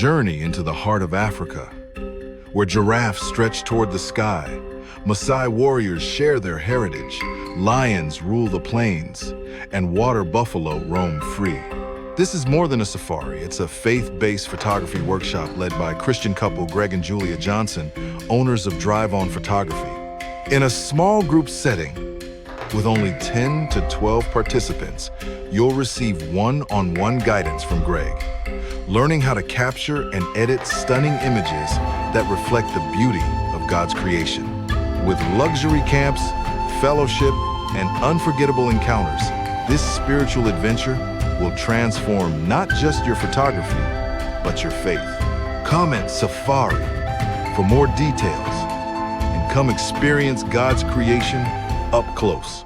journey into the heart of Africa, where giraffes stretch toward the sky, Maasai warriors share their heritage, lions rule the plains, and water buffalo roam free. This is more than a safari. It's a faith-based photography workshop led by Christian couple Greg and Julia Johnson, owners of Drive On Photography. In a small group setting, with only 10 to 12 participants, you'll receive one-on-one guidance from Greg, learning how to capture and edit stunning images that reflect the beauty of God's creation. With luxury camps, fellowship, and unforgettable encounters, this spiritual adventure will transform not just your photography, but your faith. Comment Safari for more details and come experience God's creation up close.